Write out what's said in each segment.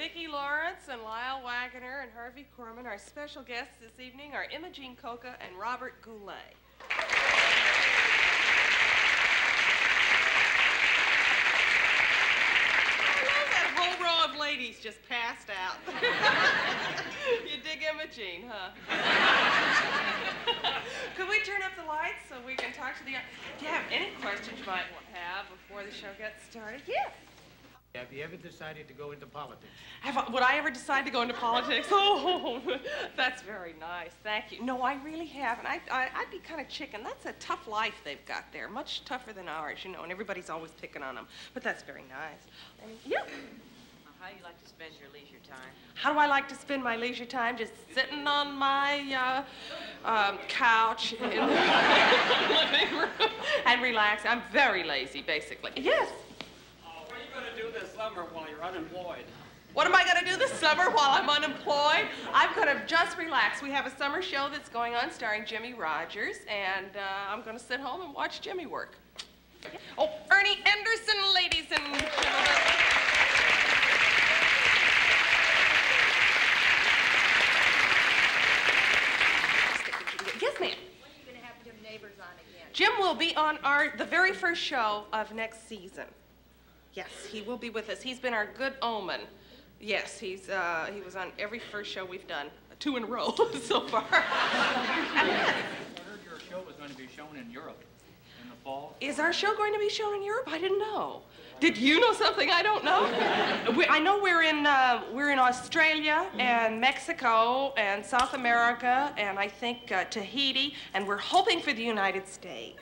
Vicki Lawrence and Lyle Waggoner and Harvey Korman. Our special guests this evening are Imogene Coca and Robert Goulet. Whole row of ladies just passed out. You dig Imogene, huh? Could we turn up the lights so we can talk to the... Do you have any questions you might have before the show gets started? Yeah. Have you ever decided to go into politics? Would I ever decide to go into politics? Oh, that's very nice. Thank you. No, I really haven't. I'd be kind of chicken. That's a tough life they've got there. Much tougher than ours, you know, and everybody's always picking on them. But that's very nice. And, yeah. How do you like to spend your leisure time? How do I like to spend my leisure time? Just sitting on my couch in the living room and relaxing. I'm very lazy, basically. Yes? What are you going to do this summer while you're unemployed? What am I going to do this summer while I'm unemployed? I'm going to just relax. We have a summer show that's going on starring Jimmy Rogers, and I'm going to sit home and watch Jimmy work. Oh, Ernie Anderson, ladies and gentlemen. Yes, ma'am. When are you going to have Jim Neighbors on again? Jim will be on the very first show of next season. Yes, he will be with us. He's been our good omen. Yes, he was on every first show we've done, 2 in a row so far. I heard your show was going to be shown in Europe in the fall. Is our show going to be shown in Europe? I didn't know. Did you know something I don't know? I know we're in Australia and Mexico and South America and I think Tahiti, and we're hoping for the United States.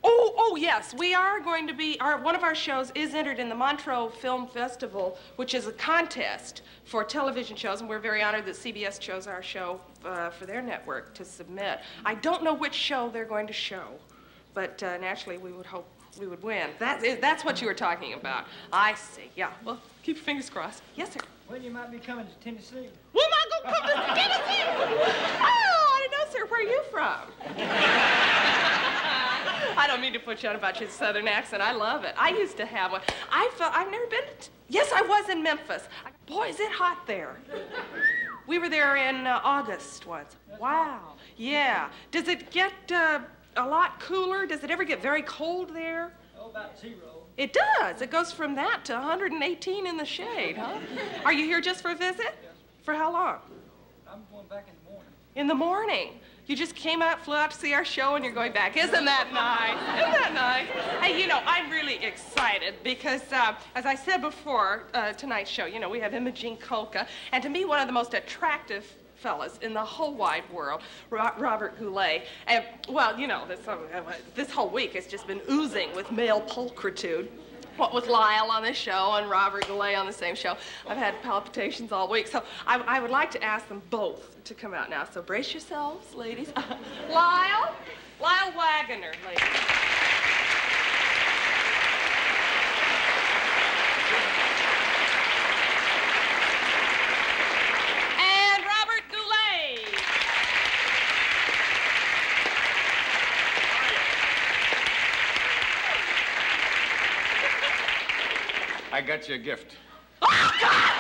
Oh, yes, we are going to be, one of our shows is entered in the Montreux Film Festival, which is a contest for television shows, and we're very honored that CBS chose our show for their network to submit. I don't know which show they're going to show, but naturally we would hope we would win. That's what you were talking about. I see, yeah. Well, keep your fingers crossed. Yes, sir. Well, you might be coming to Tennessee. Will I go come to Tennessee? Oh, I didn't know, sir. Where are you from? I don't mean to put you on about your southern accent. I love it. I used to have one. I've never been to... Yes, I was in Memphis. Boy, is it hot there. We were there in August once. Wow. Yeah. Does it get a lot cooler? Does it ever get very cold there? Oh, about 0. It does. It goes from that to 118 in the shade, huh? Are you here just for a visit? Yes. For how long? I'm going back in the morning. In the morning? You just came out, flew out to see our show, and you're going back. Isn't that nice? Isn't that nice? Hey, you know, I'm really excited because, as I said before, tonight's show, you know, we have Imogene Coca, and to me, one of the most attractive fellas in the whole wide world, Robert Goulet. And, well, you know, this whole week has just been oozing with male pulchritude. What with Lyle on this show and Robert Goulet on the same show. I've had palpitations all week, so I would like to ask them both to come out now. So brace yourselves, ladies. Lyle Waggoner, ladies. And Robert Goulet. I got you a gift. Oh, God!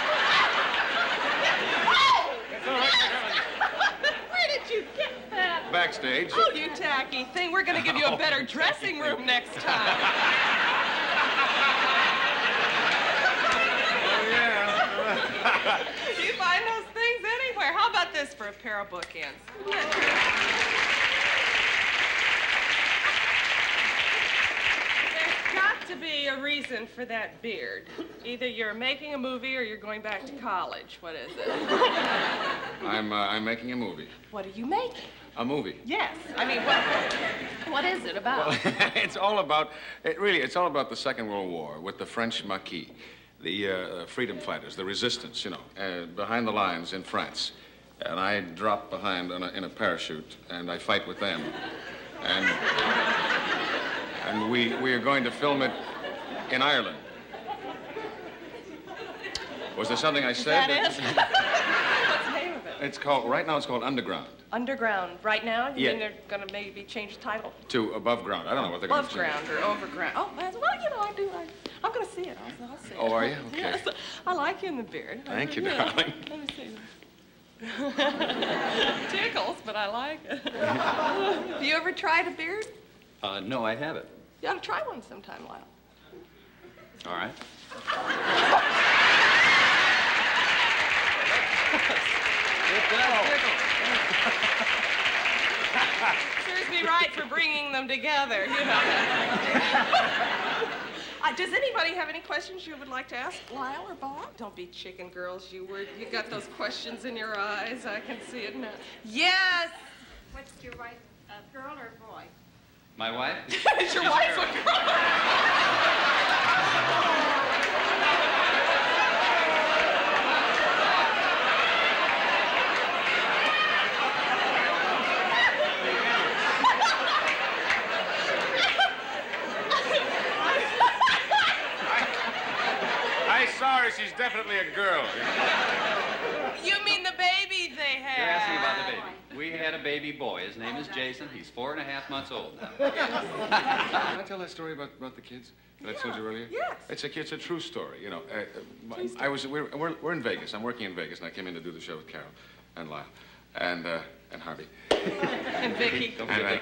It's all right, my darling. Where did you get that? Backstage. Oh, you tacky thing. We're going to give you a better dressing room next time. Oh, yeah. You find those things anywhere. How about this for a pair of bookends? There's got to be a reason for that beard. Either you're making a movie or you're going back to college. What is it? I'm making a movie. What are you making? A movie. Yes. I mean, what is it about? Well, it's all about the Second World War with the French Maquis, the freedom fighters, the resistance, you know, behind the lines in France. And I drop behind in a parachute, and I fight with them. And we are going to film it in Ireland. Was there something I said? That is? What's the name of it? It's called, right now it's called Underground. Underground. Right now? You Yeah. mean they're going to maybe change the title? To Above Ground. I don't know what they're going to Above change. ground or overground. Oh, well, you know, I'm going to see it. I'll see it. Oh, are you? Okay. Yes. I like you in the beard. Thank you, Yeah. darling. Let me see. Tickles, but I like it. Have you ever tried a beard? No, I haven't. You ought to try one sometime, Lyle. All right. It does tickle. Serves me right for bringing them together, you know. Does anybody have any questions you would like to ask Lyle or Bob? Don't be chicken girls. You got those questions in your eyes. I can see it now. Yes. What's your wife, a girl or a boy? My wife? Is your wife a girl? I saw her. She's definitely a girl. You mean the baby they had? You're asking about the baby. We had a baby boy. His name is Jason. He's 4.5 months old now. Can I tell that story about the kids that I told you earlier? Yes. It's a true story. You know, we're in Vegas. I'm working in Vegas, and I came in to do the show with Carol and Lyle and Harvey. And Vicky. Okay.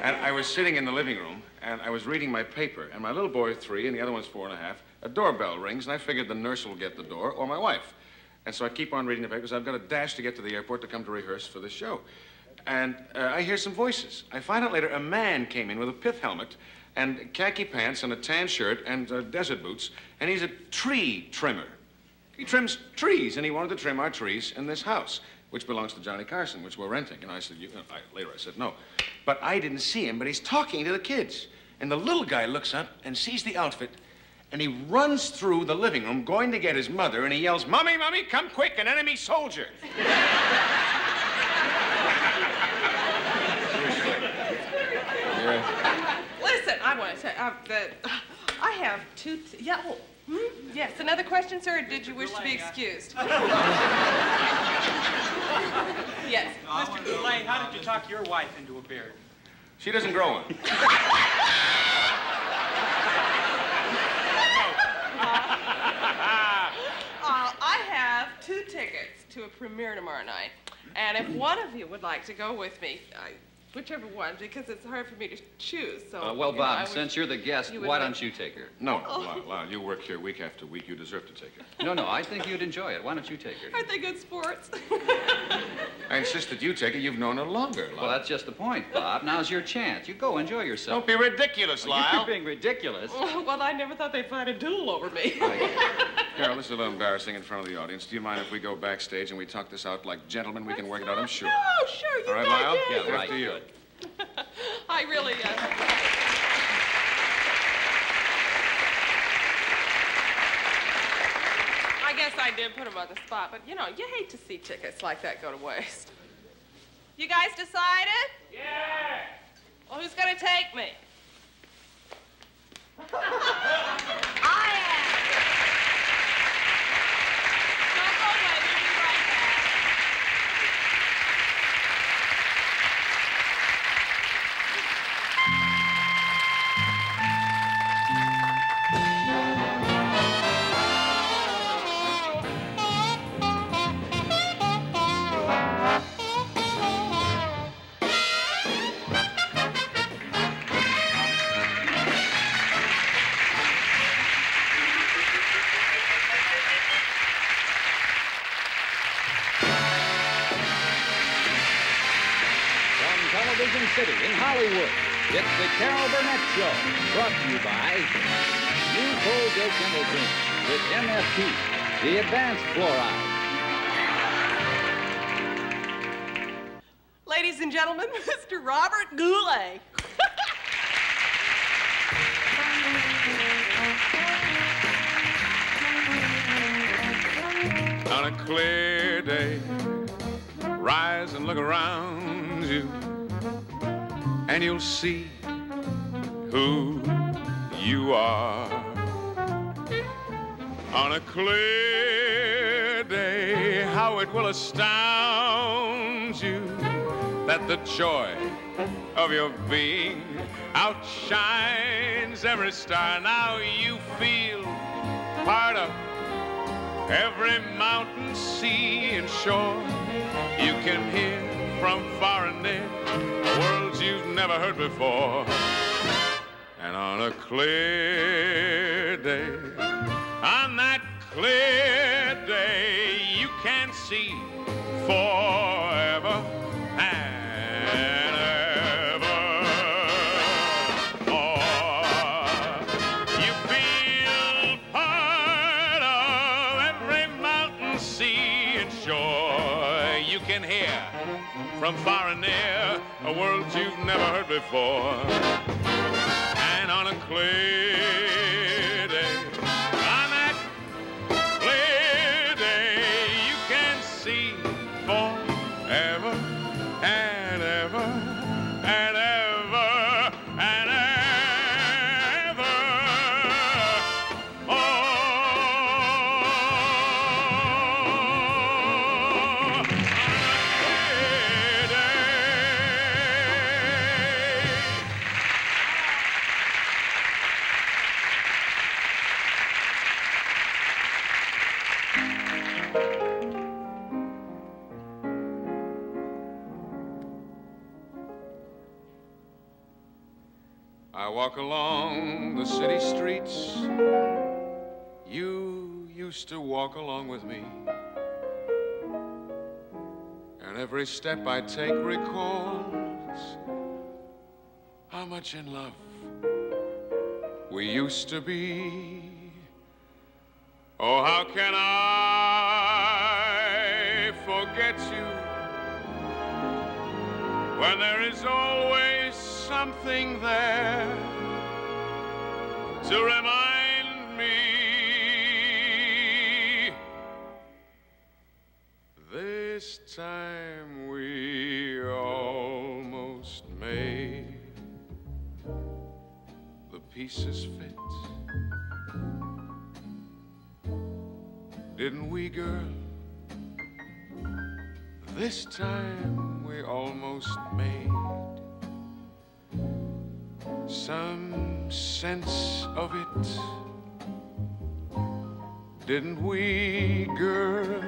And I was sitting in the living room, and I was reading my paper, and my little boy, 3, and the other one's 4.5. A doorbell rings, and I figured the nurse will get the door, or my wife. And so I keep on reading the papers. I've got to dash to get to the airport to come to rehearse for this show. And I hear some voices. I find out later a man came in with a pith helmet and khaki pants and a tan shirt and desert boots, and he's a tree trimmer. He trims trees, and he wanted to trim our trees in this house, which belongs to Johnny Carson, which we're renting. And I said, later I said no. But I didn't see him, but he's talking to the kids. And the little guy looks up and sees the outfit, and he runs through the living room, going to get his mother, and he yells, "Mommy, Mommy, come quick, an enemy soldier." Yeah. Listen, I want to say I have two. Yes. Another question, sir? Or did you wish to be excused? Yes. Mr. Delay, how did you talk your wife into a beard? She doesn't grow one. I have 2 tickets to a premiere tomorrow night, and if one of you would like to go with me, whichever one, because it's hard for me to choose. So. Well, Bob, since you're the guest, you would why like- don't you take her? No, Lyle, you work here week after week. You deserve to take it. No, I think you'd enjoy it. Why don't you take her? Aren't they good sports? I insist that you take it. You've known her longer, Lyle. Well, that's just the point, Bob. Now's your chance. You go enjoy yourself. Don't be ridiculous, Lyle. You're being ridiculous. Well, I never thought they'd fight a duel over me. Carol, this is a little embarrassing in front of the audience. Do you mind if we go backstage and we talk this out like gentlemen? We can work it out, I'm sure. No, sure, you All right, got Lyle? it. Yeah, right. After you. Good. I really. I guess I did put him on the spot, but you know, you hate to see tickets like that go to waste. You guys decided? Yeah. Well, who's gonna take me? I am. Don't go away. We'll be right back. Television City in Hollywood, it's the Carol Burnett Show, brought to you by New Colgate Dental Cream with MFT, the advanced fluoride. Ladies and gentlemen, Mr. Robert Goulet. On a clear day, rise and look around you, and you'll see who you are. On a clear day, how it will astound you that the joy of your being outshines every star. Now you feel part of every mountain, sea, and shore. You can hear from far and near worlds you've never heard before. And on a clear day, on that clear day, you can see forever and ever more. You feel part of every mountain, sea, and shore. You can hear from far and near a world you've never heard before. And on a clear day, on that clear day, you can see forever and ever and ever and ever. On a clear day. I walk along the city streets. You used to walk along with me. And every step I take recalls how much in love we used to be. Oh, how can I forget you when there is always something there to remind me this time we almost made the pieces fit. Didn't we, girl? This time we almost made some sense of it. Didn't we, girl?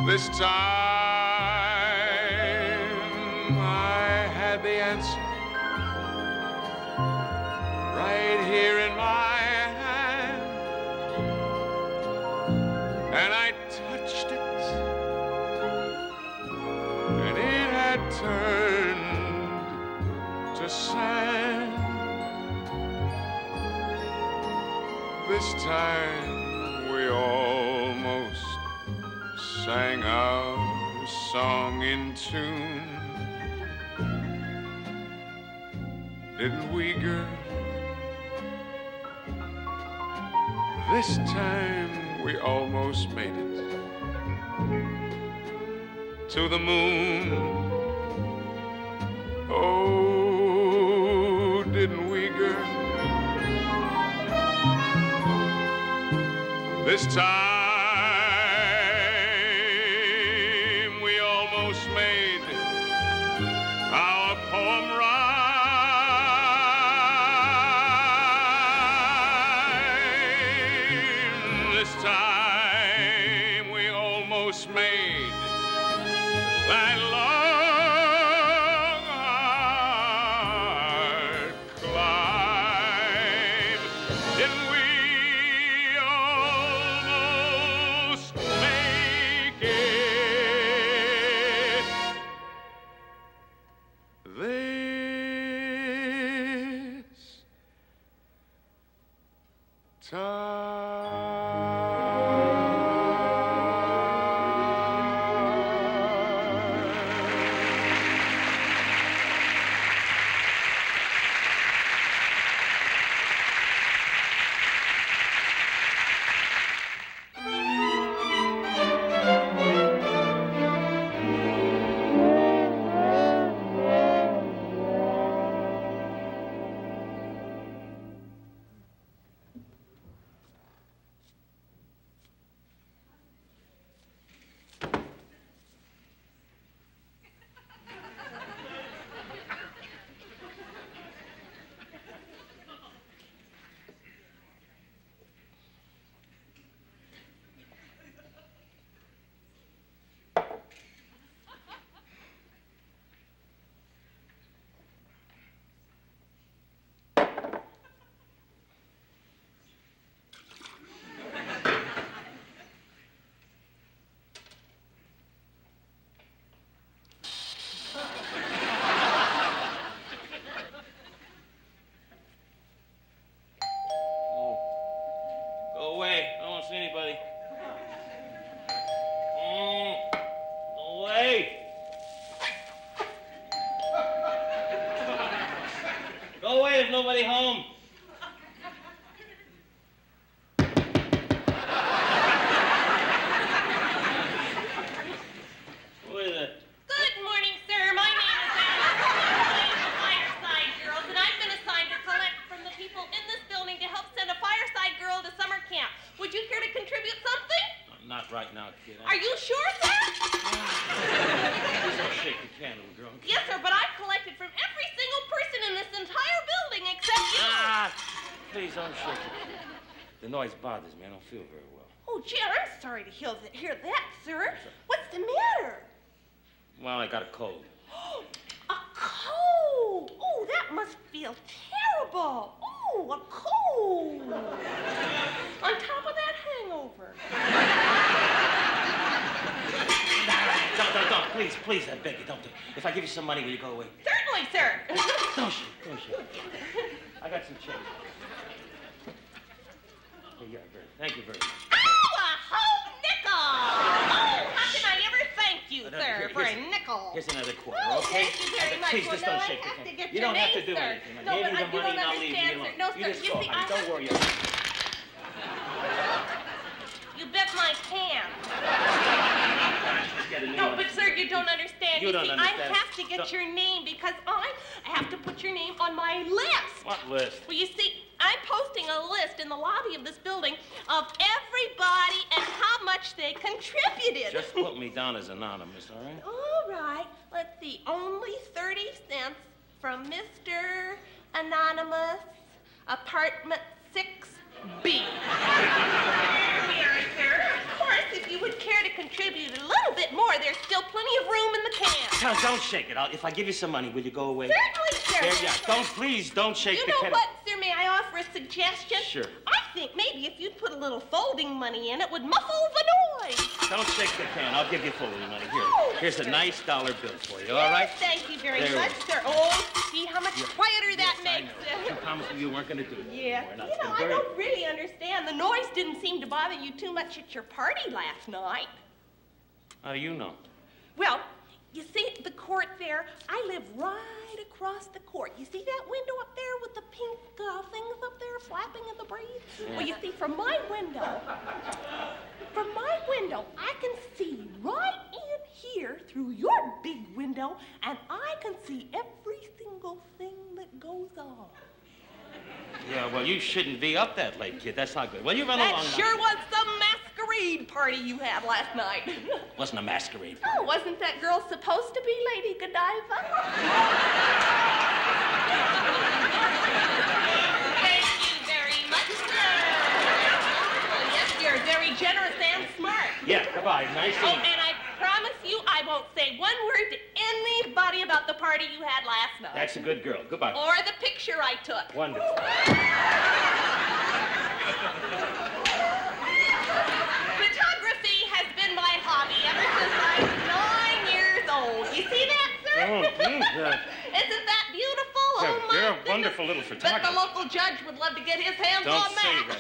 This time I had the answer right here in my hand, and I touched it, and it had turned to sand. This time we almost sang our song in tune. Didn't we, girl? This time we almost made it to the moon. Oh, didn't we, girl? This time we almost made our poem rhyme. This time we almost made that long, hard climb. Didn't we almost make it? This time. nobody home. Who is it? Good morning, sir. My name is Anna. I'm the Fireside Girls, and I've been assigned to collect from the people in this building to help send a Fireside Girl to summer camp. Would you care to contribute something? Not right now, kid. Are you sure, sir? Please don't shake the can, little girl. Yes, sir, but I've collected from every single person in this entire building except you. Please don't shake it. The noise bothers me. I don't feel very well. Oh, gee, I'm sorry to hear that, sir. What's the matter? Well, I got a cold. A cold! Oh, that must feel terrible. Oh, a cold. On top of that hangover. Don't. Please, I beg you, don't. If I give you some money, will you go away? Certainly, sir. Don't shake. I got some change. Here you are, Bertie. Thank you very much. Oh, a whole nickel! Oh, how can I ever thank you, sir, for a nickel? Here's another quarter, Oh, okay? thank you very much. Please, Well, just no, don't I shake the have to can. get You your don't have name, to do sir. anything. I No, gave but you I the do money, not now leave me understand, alone. sir. No, You sir, just you go, see, honey. Don't worry. You bet my can. Just get a new No, one. but sir, you don't understand. You don't see, understand. I have to get Don't- your name because I have to put your name on my list. What list? Well, you see, I'm posting a list in the lobby of this building of everybody and how much they contributed. Just put me down as anonymous, all right? All right. Let's see. Only 30 cents from Mr. Anonymous, apartment 6B. Here we are, sir. Of course, if you would care to contribute a little bit more, there's still plenty of room in the can. Don't shake it. If I give you some money, will you go away? Certainly, sir. There you are. Please don't shake You the know can. what, sir? May I offer a suggestion? Sure. I think maybe if you'd put a little folding money in, it would muffle the noise. Don't shake the can. I'll give you folding money. Here. Oh, Here's a sir. nice dollar bill for you, all right? Yes, thank you very There much, we sir. Oh, see how much quieter that I makes know. it. You promised me you weren't going to do it. Yeah. We're not. You know, It's been I very- don't really understand. The noise didn't seem to bother you too much at your party last night. How do you know? Well, you see the court there? I live right across the court. You see that window up there with the pink things up there flapping in the breeze? Yeah. Well, you see, from my window, I can see right in here through your big window, and I can see every single thing that goes on. Yeah, well, you shouldn't be up that late, kid. That's not good. Well, you run That along now. sure was some masquerade party you had last night. Wasn't a masquerade. Oh, wasn't that girl supposed to be Lady Godiva? Thank you very much, sir. Well, yes, you're very generous and smart. Yeah, goodbye. Nice Oh, seeing you. and I promise you I won't say one word to anybody about the party you had last night. That's a good girl. Goodbye. Or the picture I took. Wonderful. Photography has been my hobby ever since I was 9 years old. You see that, sir? Isn't that beautiful? You're- Oh, my you're a goodness. wonderful little But photographer. the local judge would love to get his hands Don't on say that.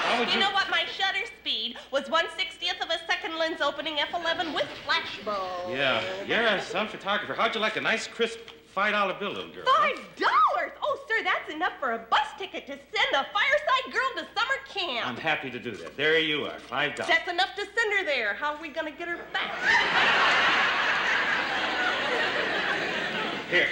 How would You know what? My shutter speed was 1/60th of a second lens opening f11 with flash bulb. Yeah, you're some photographer. How'd you like a nice, crisp $5 bill, little girl? huh? $5? Oh, sir, that's enough for a bus ticket to send a Fireside Girl to summer camp. I'm happy to do that. There you are, $5. That's enough to send her there. How are we going to get her back? Here,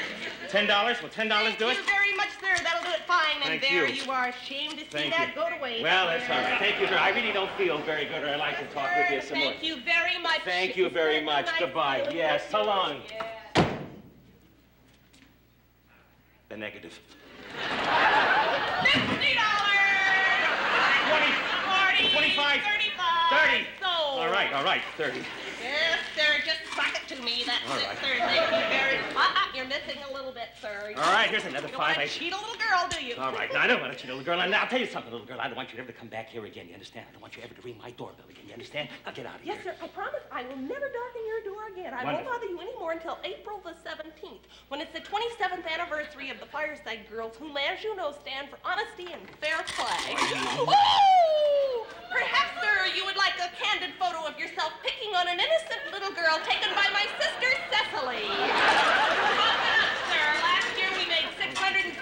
$10. Will $10 do it? Thank you very much, sir. That'll do it fine. And Thank there you. you are. Ashamed to see Thank that you. go to waste. Well, that's all right. Thank you, girl. I really don't feel very good, or I'd like to talk with you some more. Thank you very much. Thank you very much. Nice Goodbye. feeling Yes, with so you. long. Yeah. The negative. $50. 20. 40. 25. 35. 30. Sold. All right, 30. Yes, sir. Just sock it to me. That's All it, right. sir. Thank you very much. You're missing a little bit, sir. All right, here's another You don't want $5. to cheat a little girl, do you? All right, now I don't want to cheat, little girl. And I'll tell you something, little girl. I don't want you ever to come back here again. You understand? I don't want you ever to ring my doorbell again. You understand? Now get out of Yes, here. sir. I promise I will never darken your door again. I Wonderful. won't bother you anymore until April the 17th, when it's the 27th anniversary of the Fireside Girls, whom, as you know, stand for honesty and fair play. Oh! Perhaps, sir, you would like a candid photo of yourself picking on an innocent little girl taken by my sister, Cecily. Sir, last year we made $675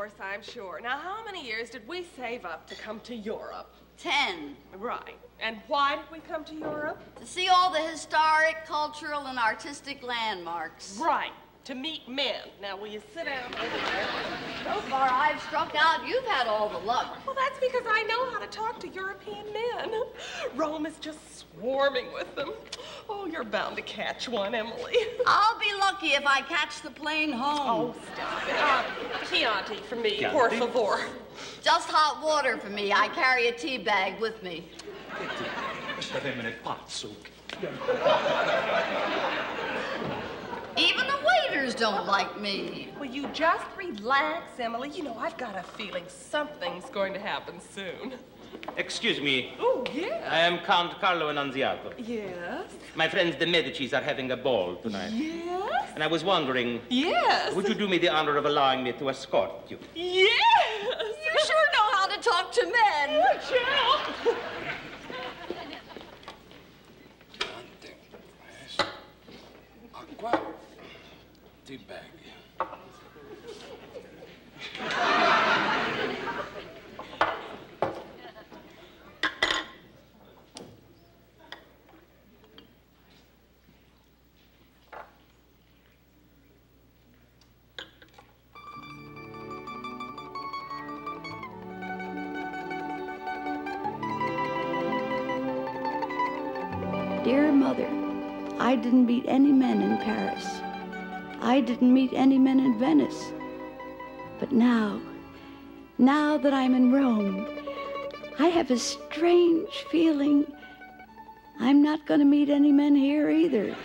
course, I'm sure. Now, how many years did we save up to come to Europe? 10. Right. And why did we come to Europe? To see all the historic, cultural, and artistic landmarks. Right. To meet men. Now, will you sit down over there? So far, I've struck out. You've had all the luck. Well, that's because I know how to talk to European men. Rome is just swarming with them. Oh, you're bound to catch one, Emily. I'll be lucky if I catch the plane home. Oh, stop it. Chianti for me, por favor. Just hot water for me. I carry a tea bag with me. Even the waiters don't like me. Will you just relax, Emily? You know, I've got a feeling something's going to happen soon. Excuse me. Oh, yes. I am Count Carlo Annunziato. Yes. My friends, the Medicis, are having a ball tonight. Yes. And I was wondering... Yes. Would you do me the honor of allowing me to escort you? Yes. You sure know how to talk to men. Ciao. Acqua. Tea bag. Dear Mother, I didn't meet any men in Paris. I didn't meet any men in Venice. But now that I'm in Rome, I have a strange feeling I'm not going to meet any men here either.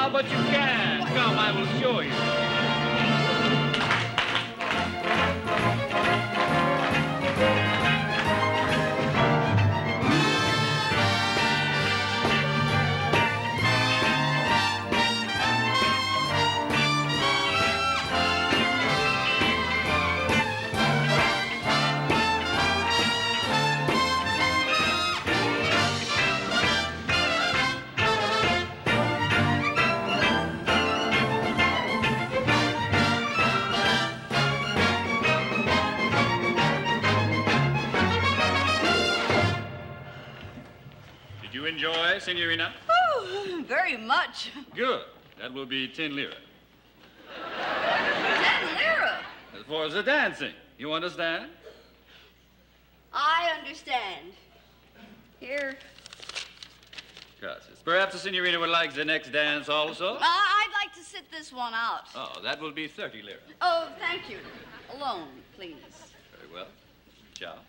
But you can. Come, I will show you. Enjoy, Signorina? Oh, very much. Good. That will be 10 lira. 10 lira? As far as the dancing, you understand? I understand. Here. Gracias. Perhaps the Signorina would like the next dance also? I'd like to sit this one out. Oh, that will be 30 lira. Oh, thank you. Alone, please. Very well. Ciao.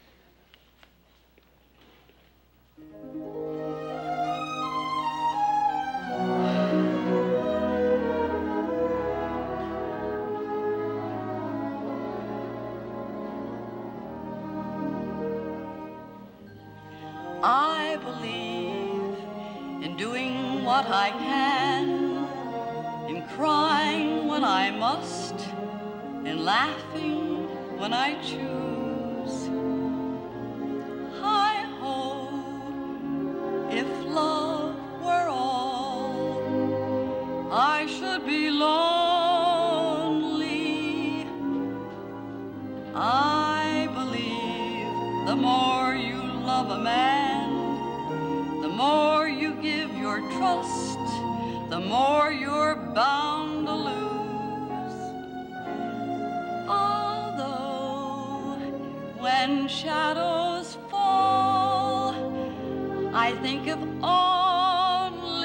I believe in doing what I can, in crying when I must, in laughing when I choose. Hi-ho, if love were all, I should be lonely. I believe the more you love a man, the more you give your trust, the more you're bound to lose. Although when shadows fall I think if only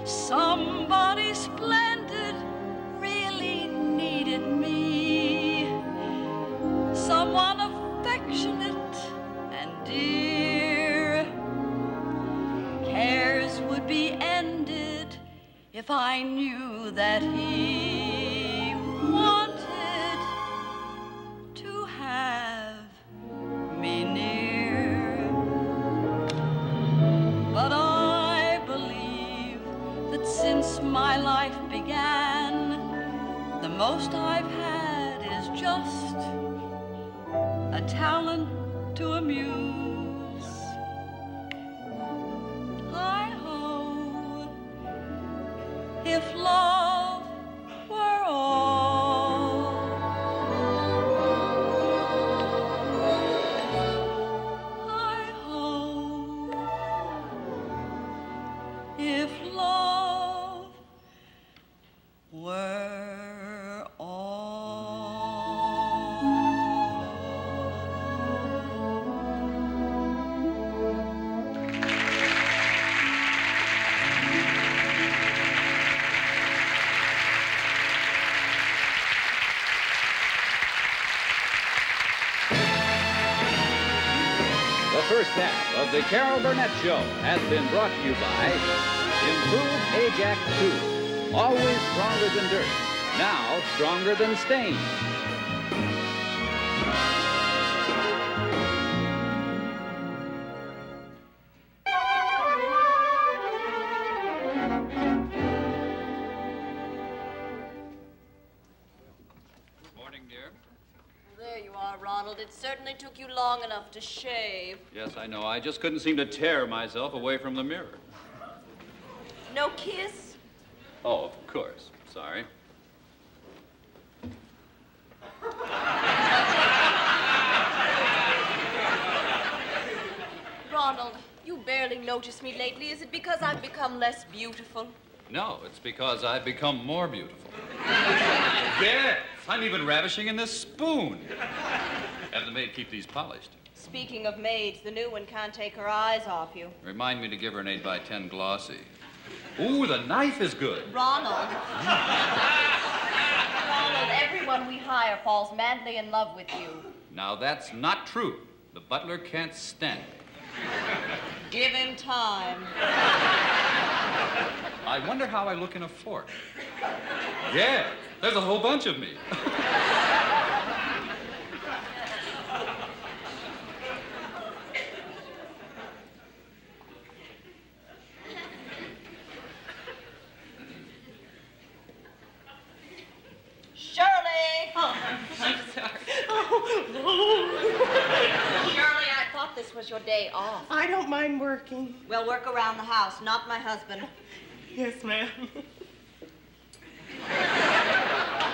somebody splendid really needed me, someone affectionate and dear, cares would be ended if I knew that he wanted to have me near. But I believe that since my life began, the most I've had is just a talent to amuse. Hi-ho, if love were all. Hi-ho, if love were The first half of the Carol Burnett Show has been brought to you by Improved Ajax 2. Always stronger than dirt. Now stronger than stain. Morning, dear. There you are, Ronald. It certainly took you long enough to shave. Yes, I know. I just couldn't seem to tear myself away from the mirror. No kiss? Oh, of course. Sorry. Ronald, you barely notice me lately. Is it because I've become less beautiful? No, it's because I've become more beautiful. Yes, I'm even ravishing in this spoon. Have the maid keep these polished. Speaking of maids, the new one can't take her eyes off you. Remind me to give her an 8x10 glossy. Ooh, the knife is good. Ronald. Ronald, everyone we hire falls madly in love with you. Now, that's not true. The butler can't stand me. Give him time. I wonder how I look in a fork. Yeah, there's a whole bunch of me. Shirley! Oh, I'm sorry. Shirley, I thought this was your day off. I don't mind working. Well, work around the house, not my husband. Yes, ma'am.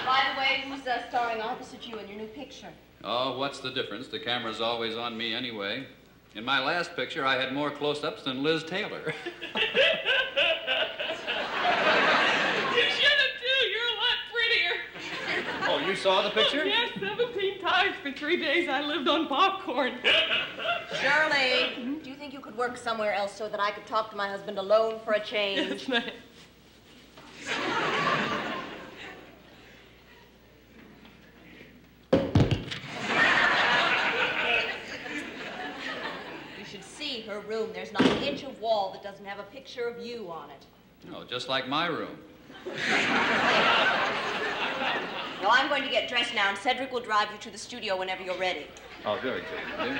By the way, who's starring opposite you in your new picture? Oh, what's the difference? The camera's always on me anyway. In my last picture, I had more close-ups than Liz Taylor. You should have, too. You're a lot prettier. Oh, you saw the picture? Yes, 17 times for 3 days I lived on popcorn. Shirley, do you think you could work somewhere else so that I could talk to my husband alone for a change? Yes, ma'am. You should see her room. There's not an inch of wall that doesn't have a picture of you on it. No, just like my room. Well, I'm going to get dressed now, and Cedric will drive you to the studio whenever you're ready. Oh, very good, dear.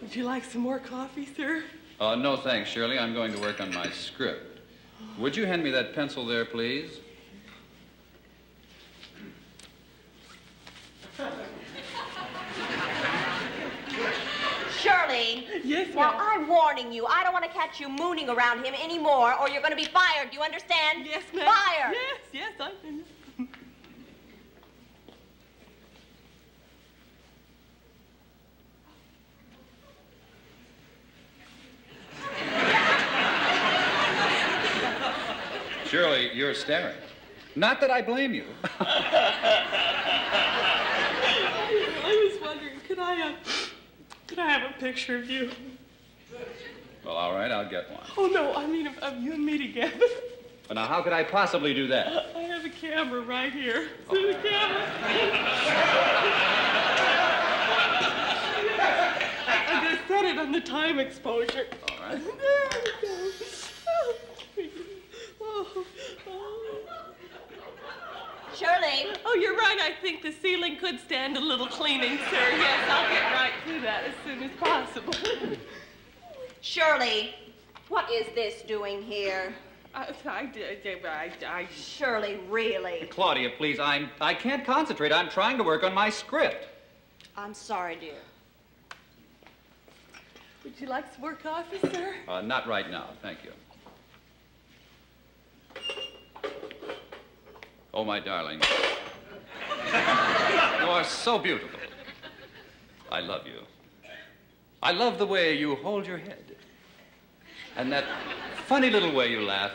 Would you like some more coffee, sir? No, thanks, Shirley. I'm going to work on my script. Would you hand me that pencil there, please? Shirley. Yes, Now, ma'am. I'm warning you. I don't want to catch you mooning around him anymore, or you're going to be fired. Do you understand? Yes, ma'am. Fired. Yes, I can. Shirley, you're staring. Not that I blame you. I was Could I have a picture of you? Well, all right, I'll get one. Oh, no, I mean of you and me together. But now, how could I possibly do that? I have a camera right here. See the camera? I'm going to set it on the time exposure. All right. There we go. Shirley. Oh, you're right. I think the ceiling could stand a little cleaning, sir. Yes, I'll get right to that as soon as possible. Shirley, what is this doing here? Shirley, really? Claudia, please, I can't concentrate. I'm trying to work on my script. I'm sorry, dear. Would you like some more coffee, sir? Not right now, thank you. Oh, my darling. You are so beautiful. I love you. I love the way you hold your head. And that funny little way you laugh.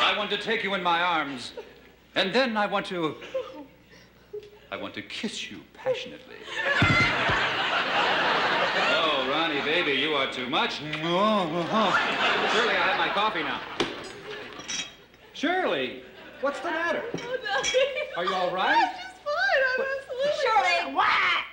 I want to take you in my arms. And then I want to kiss you passionately. Oh, Ronnie, baby, you are too much. Shirley, I have my coffee now. Shirley, what's the matter? Oh, nothing. Are you all right? I'm just fine. I'm absolutely Shirley, what?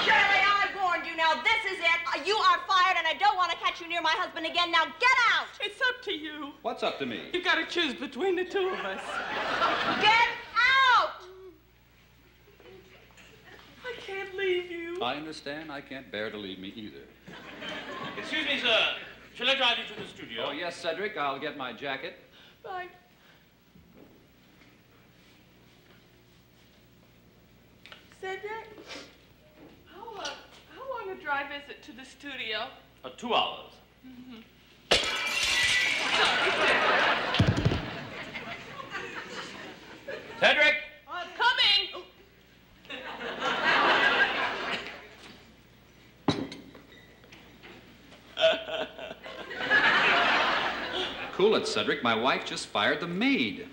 Shirley, I warned you. Now, this is it. You are fired, and I don't want to catch you near my husband again. Now, get out. It's up to you. What's up to me? You've got to choose between the two of us. Get out! I can't leave you. I understand. I can't bear to leave me either. Excuse me, sir. Shall I drive you to the studio? Oh, yes, Cedric. I'll get my jacket. Bye. Cedric, how long a drive is it to the studio? 2 hours. Cedric! I'm coming! Cool it, Cedric. My wife just fired the maid.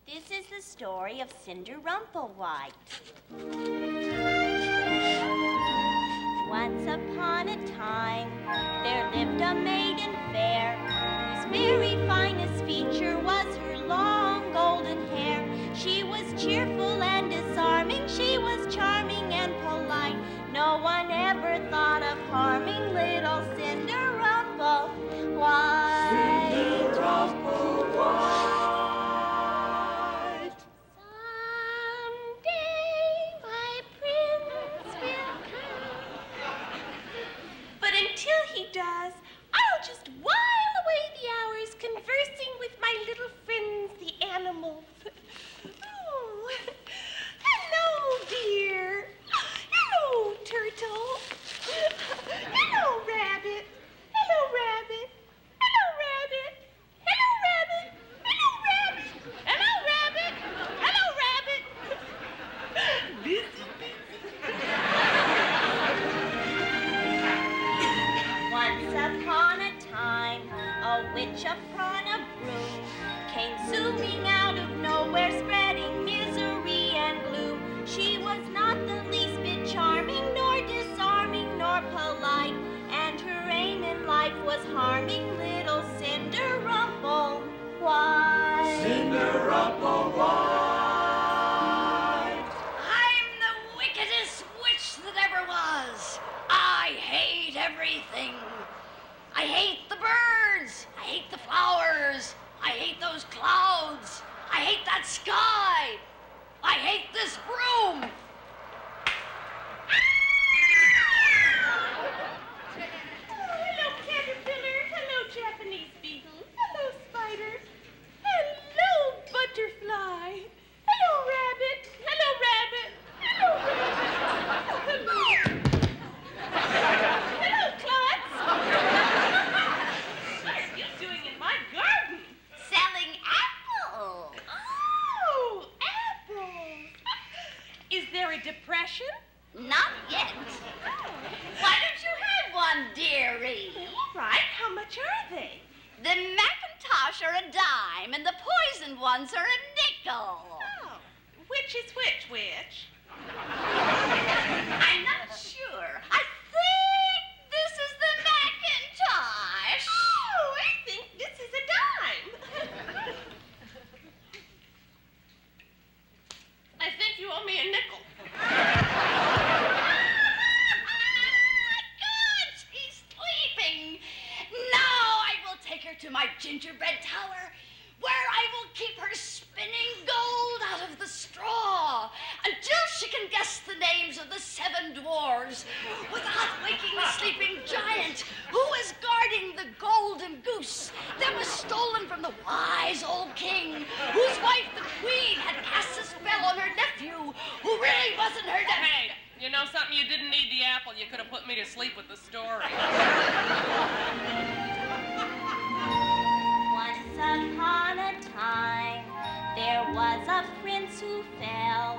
This is the story of Cinder Rumpelwhite. Once upon a time, there lived a maiden fair, whose very finest feature was her long golden hair. She was cheerful and disarming, she was charming and polite. No one ever thought of harming little Cinder Rumpelwhite. Cinder Rumpelwhite. Until he does, I'll just while away the hours conversing with my little friends, the animals. Oh, hello, dear. Hello, turtle. Hello, rabbit. Hello, rabbit. Hello, rabbit. Hello, rabbit. Hello, rabbit. Hello, rabbit. Hello, rabbit. Busy, busy. Once upon a time, a witch upon a broom came zooming out of nowhere, spreading misery and gloom. She was not the least bit charming, nor disarming, nor polite, and her aim in life was harming little Cinder Rumpelwhite. Cinder Rumpelwhite. I'm the wickedest witch that ever was. I hate everything. I hate the birds. I hate the flowers. I hate those clouds. I hate that sky. I hate this broom. Hello, caterpillar. Hello, Japanese beetle. Hello, spider. Hello, butterfly. Hello, rabbit. Hello, rabbit. Hello, rabbit. Hello, Klutz. What are you doing in my garden? Selling apples. Oh, apples. Is there How much are they? The Macintosh are a dime, and the poisoned ones are a nickel. Oh, which is which? I'm not sure. I think this is the Macintosh. Oh, I think this is a dime. I think you owe me a nickel. Good, she's sleeping. Now I will take her to my gingerbread tower, where I will keep her spinning gold out of the straw until she can guess the names of the 7 dwarves without waking the sleeping giant who is guarding the golden goose that was stolen from the wise old king, whose wife, the queen, had cast a spell on her nephew, who really wasn't her nephew. Hey, you know something? You didn't need the apple. You could have put me to sleep with the story. Once upon a time, there was a prince who fell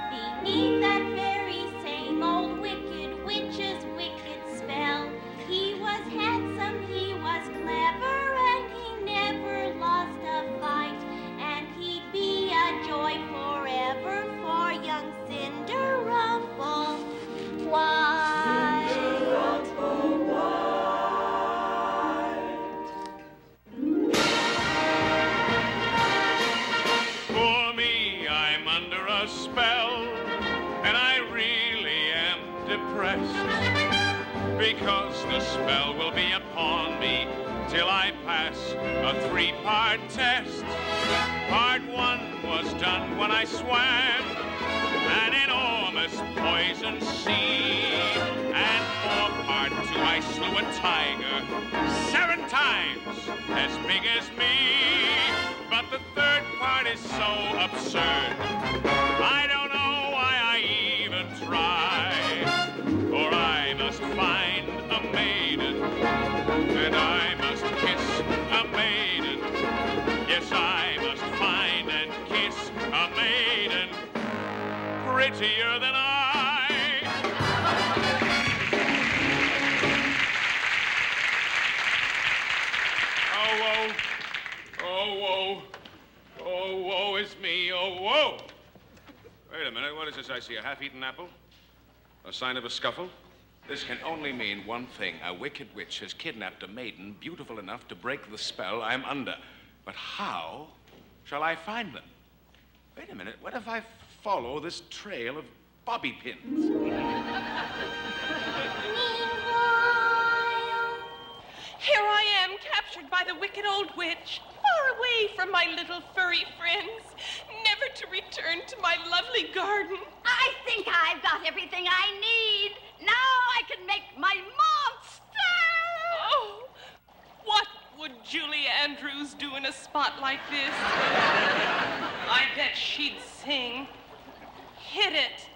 beneath that very same old wicked witch's wicked spell. He was handsome, he was clever, and he never lost a fight. And he'd be a joy forever for young Cinderruffle. Why? Cinderruffle, For me, I'm under a spell, and I really am depressed, because the spell will be upon me till I pass a 3-part test. Part 1 was done when I swam an enormous poison sea, and for Part 2 I slew a tiger 7 times as big as me. But the 3rd part is so absurd, I don't know why I even try. For I must find a maiden, and I must kiss a maiden. Yes, I must find and kiss a maiden prettier than I. Oh, woe. Oh, woe. Oh, woe is me. Oh, woe. Wait a minute. What is this I see? A half-eaten apple? A sign of a scuffle? This can only mean one thing. A wicked witch has kidnapped a maiden beautiful enough to break the spell I'm under. But how shall I find them? Wait a minute. What if I follow this trail of bobby pins? Here I am, captured by the wicked old witch, far away from my little furry friends, never to return to my lovely garden. I think I've got everything I need. Now I can make my monster. Oh, what would Julie Andrews do in a spot like this? I bet she'd sing. Hit it.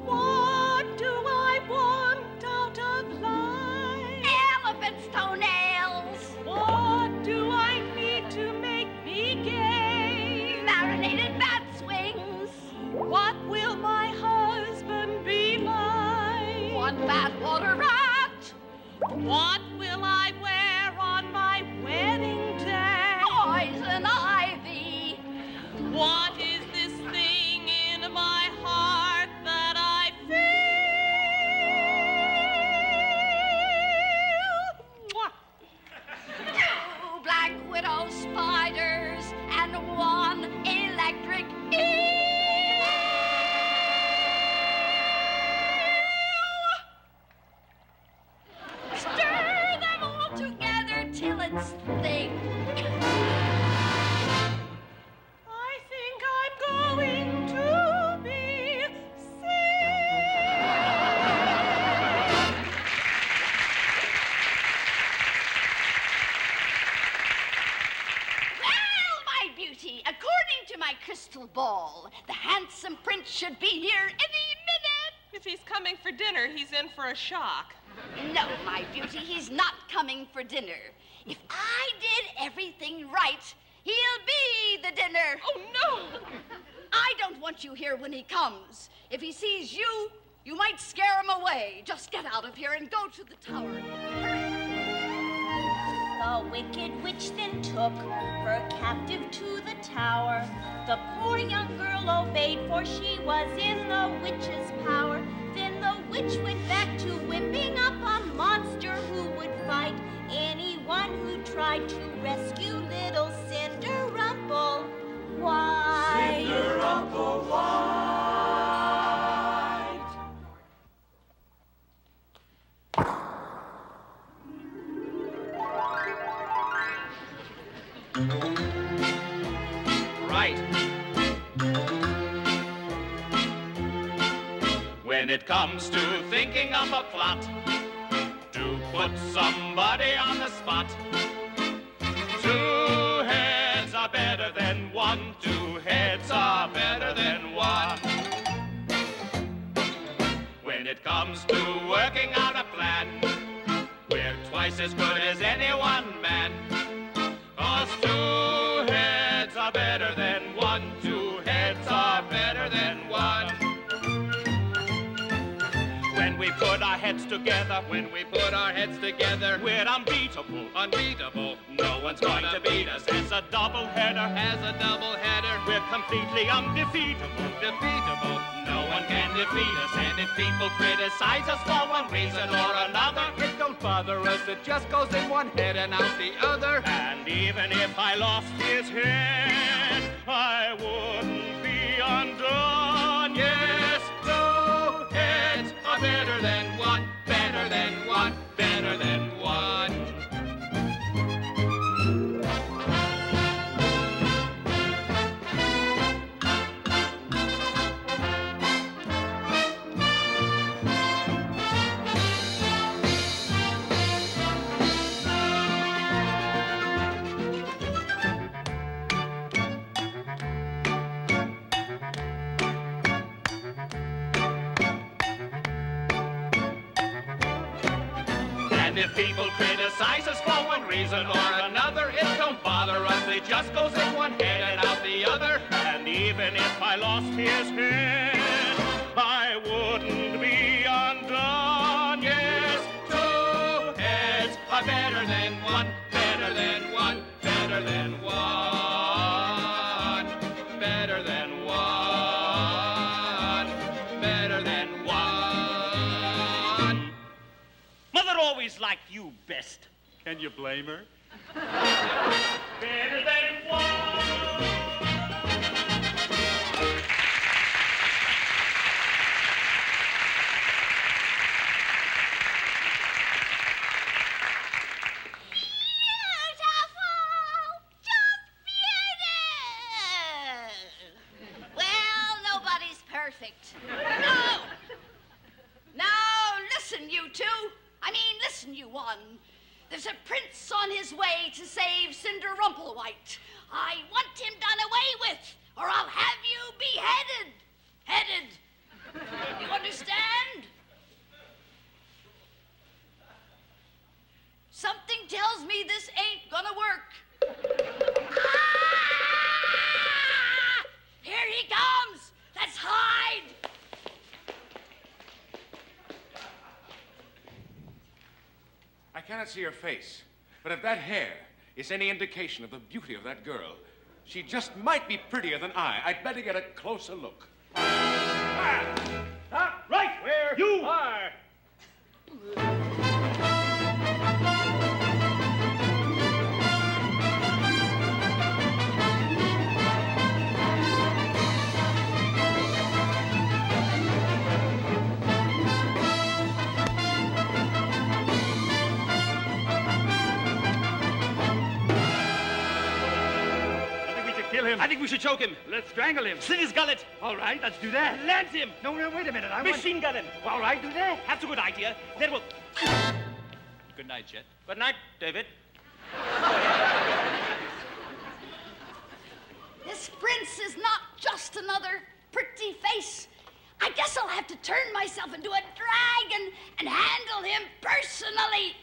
What do I want out of life? Elephant's toenails. What do I need to make me gay? Marinated bat swings. What will my husband be like? One bathwater rat. What will I wear on my wedding day? Poison ivy. What is this thing in my heart that I feel? Two black widow spiders and one electric eel. Stir them all together till it's thick. I think I'm going to be sick. Well, my beauty, according to my crystal ball, the handsome prince should be here any minute. If he's coming for dinner, he's in for a shock. No, my beauty, he's not coming for dinner. If I did everything right, he'll be the dinner. Oh, no! I don't want you here when he comes. If he sees you, you might scare him away. Just get out of here and go to the tower. The wicked witch then took her captive to the tower. The poor young girl obeyed, for she was in the witch's power. Then the witch went back to whipping up a monster who would fight anyone who tried to rescue little Cinderumple White. Cinderumple White. Right. When it comes to thinking of a plot to put somebody on the spot, 2 heads are better than 1. 2 heads are better than 1. When it comes to working out a plan, we're twice as good as any one man. 'Cause 2 heads are better than 1. 2 heads are better than 1. When we put our heads together, we're unbeatable, unbeatable. No one's going to beat us. As a double header, we're completely undefeatable, defeatable. No one can defeat us, and if people criticize us for one reason or another, It don't bother us, it just goes in one head and out the other. and even if I lost his head, I wouldn't be undone. Yes, 2 heads are better than 1, better than 1, better than 1. And if people criticize us for one reason or another, it don't bother us, it just goes in one head and out the other. And even if I lost his head, I wouldn't be undone. Yes, 2 heads are better than 1, better than 1, better than 1, better than 1, better than 1. Mother always liked you best. Can you blame her? Better than 1. Well, nobody's perfect. No! Now, listen, you two. I mean, listen, you one. There's a prince on his way to save Cinderumple White. I want him done away with, or I'll have you beheaded. Headed. You understand? Something tells me this ain't gonna work. Ah! Here he comes. Let's hide. I cannot see her face, but if that hair is any indication of the beauty of that girl, she just might be prettier than I. I'd better get a closer look. Right where you are. Kill him. I think we should choke him. Let's strangle him. Slit his gullet. All right, let's do that. Lance him. No, wait a minute. Machine gun him. All right, do that. That's a good idea. Then we'll... Good night, Chet. Good night, David. This prince is not just another pretty face. I guess I'll have to turn myself into a dragon and handle him personally.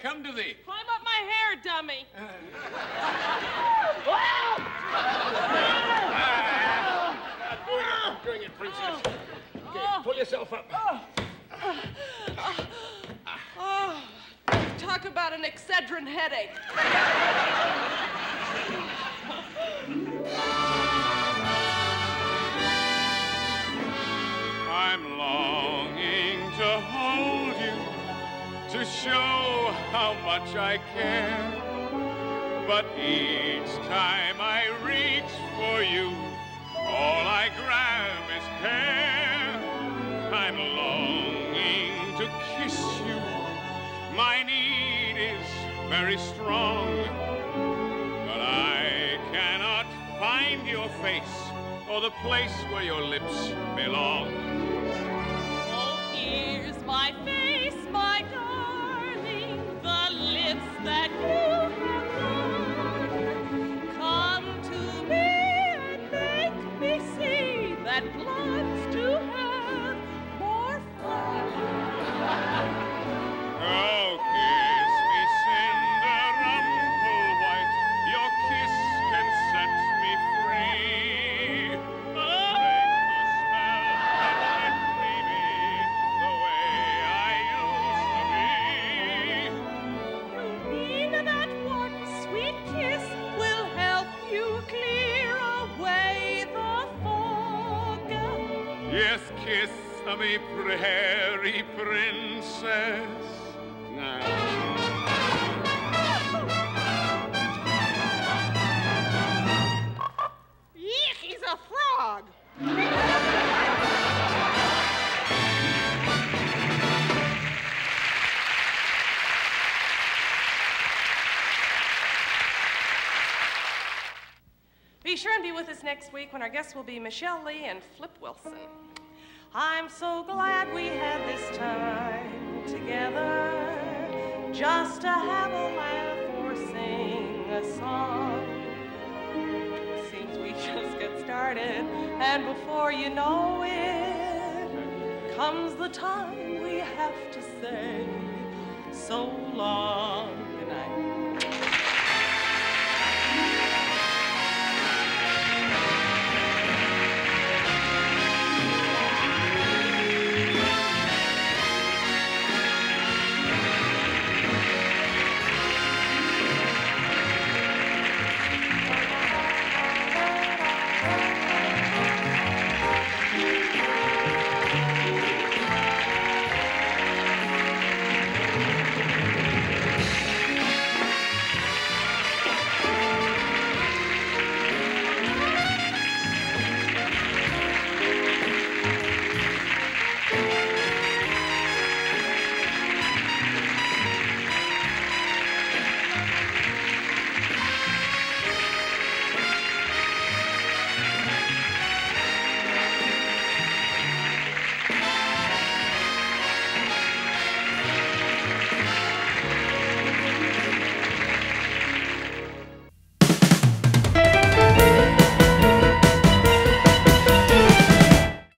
come to thee. Climb up my hair, dummy. Not doing it, princess. Okay, pull yourself up. Talk about an Excedrin headache. I'm longing to hold you, to show how much I care. But each time I reach for you, all I grab is hair. I'm longing to kiss you. My need is very strong, but I cannot find your face or the place where your lips belong. Oh, here's my face, my darling, the lips that you have won. Come to me and make me see that bloods do have more fun. Oh, kiss me, cinder rumple white. Your kiss can set me free. Break the spell and let me be the way I used to be. You mean that one sweet kiss will help you clear away the fog? Yes, kiss me, prairie princess. Eek, he's a frog. Be sure and be with us next week when our guests will be Michelle Lee and Flip Wilson. I'm so glad we had this time together, just to have a laugh or sing a song. Seems we just get started, and before you know it, comes the time we have to say so long.